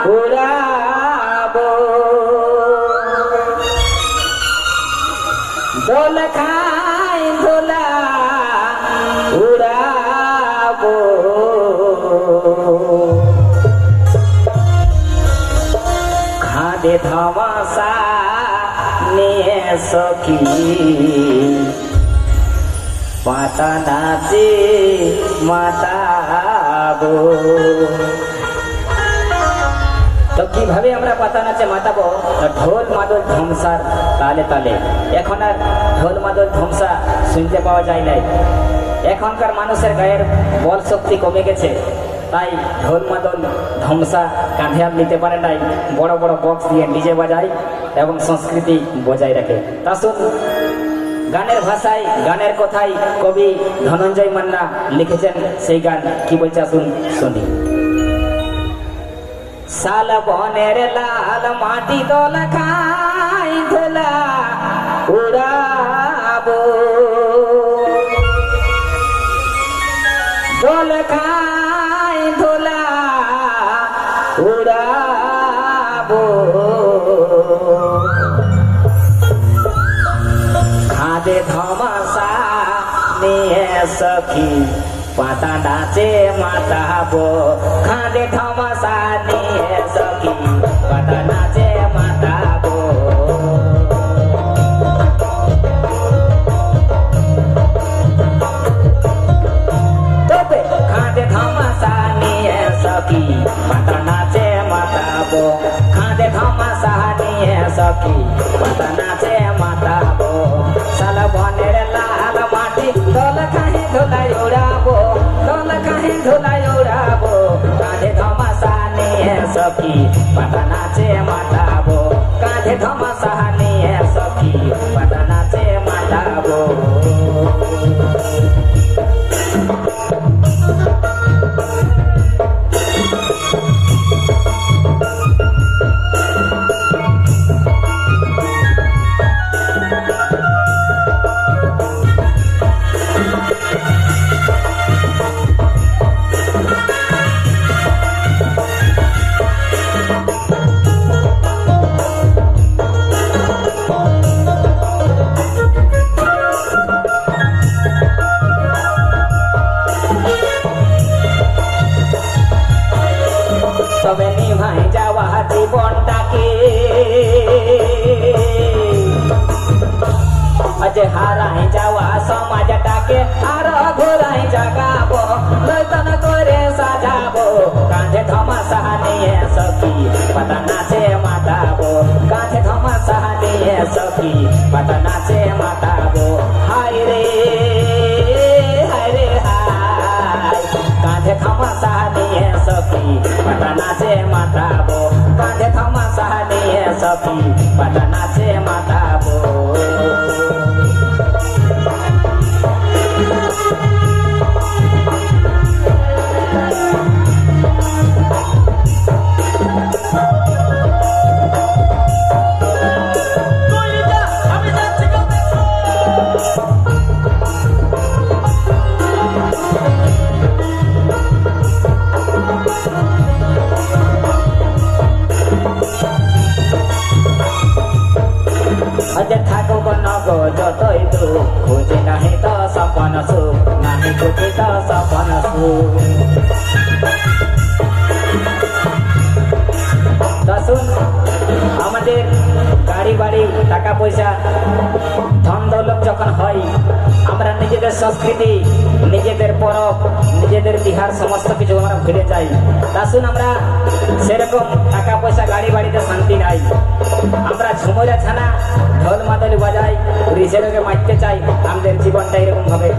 উড়াবো দোল খাই দোলা উড়াবো খাদে ধমাসা নিয়ে সখী পাতা নাচে মাতাবো। তো কিভাবে আমরা পাতা নাচে মাতাবো? ঢোল মাদল ধমসার তালে তালে। এখন আর ঢোল মাদল ধমসা শুনতে পাওয়া যায় নাই। এখনকার মানুষের গায়ের বল শক্তি কমে গেছে, তাই ঢোল মাদল ধমসা কাঁধে আর নিতে পারে নাই, বড় বড় বক্স দিয়ে ডিজে বাজায় এবং সংস্কৃতি বজায় রাখে। তা শুন, গানের ভাষায় গানের কথায় কবি ধনঞ্জয় মান্না লিখেছেন সেই গান কি বলছে আসুন শুনি। শাল বনের লাল মাটি দোল খাই দোলা উড়াবো দোল খাই দোলা উড়াবো খাদে ধমাসা নিয়ে সখী পাতা নাচে মাতাবো। খাদে ধমাসা নিয়ে সখী পাতা নাচে মাতাবো। তবে খাদে ধমাসা নিয়ে সখী পাতা নাচে মাতাবো। খাদে ধমাসা নিয়ে সখী পাতা নাচে মাতাবো। শাল বনের লাল মাটি দোল খাহি ধুলাই উড়াবো দোল খাহি ধুলাই উড়াবো। কাঁধে ধমাসা নিয়ে সখী পাতা নাচে মাতাবো। কাঁধে ধমাসা নিয়ে সখী পাতা নাচে মাতাবো। তবে নিভাই যাওয়া জীবনটাকে আজ হারাই যাওয়া সমাজটাকে আরো ঘোরাই জাগাবো নূতন করে সাজাবো। কাঁধে ধমাসা নিয়ে সখী পাতা নাচে মাতাবো। কাঁধে ধমাসা নিয়ে সখী পাতা নাচে মাতাবো। হায় রে হায় রে হায় কাঁধে ধমাসা নিয়ে সখী পাতা নাচে মাতাবো। কাঁধে ধমাসা নিয়ে সখী পাতা নাচে মাতাবো। থাকুক নগো যতই দুঃখ খুঁজে নাহি তো সপন সুখ নাহি খুঁজে তো সপন সুখ। শুন, আমাদের গাড়ি বাড়ি টাকা পয়সা ধন দৌলত যখন হয় আমরা নিজেদের সংস্কৃতি নিজেদের পরব নিজেদের বিহার সমস্ত কিছু আমরা ভুলে যাই। তা শুন, আমরা সেরকম টাকা পয়সা গাড়ি বাড়িতে শান্তি নাই। আমরা ঝুমুরা ছানা ঢোল মাদল বাজাই রিসেরকে মারতে চাই। আমাদের জীবনটা এরকম ভাবে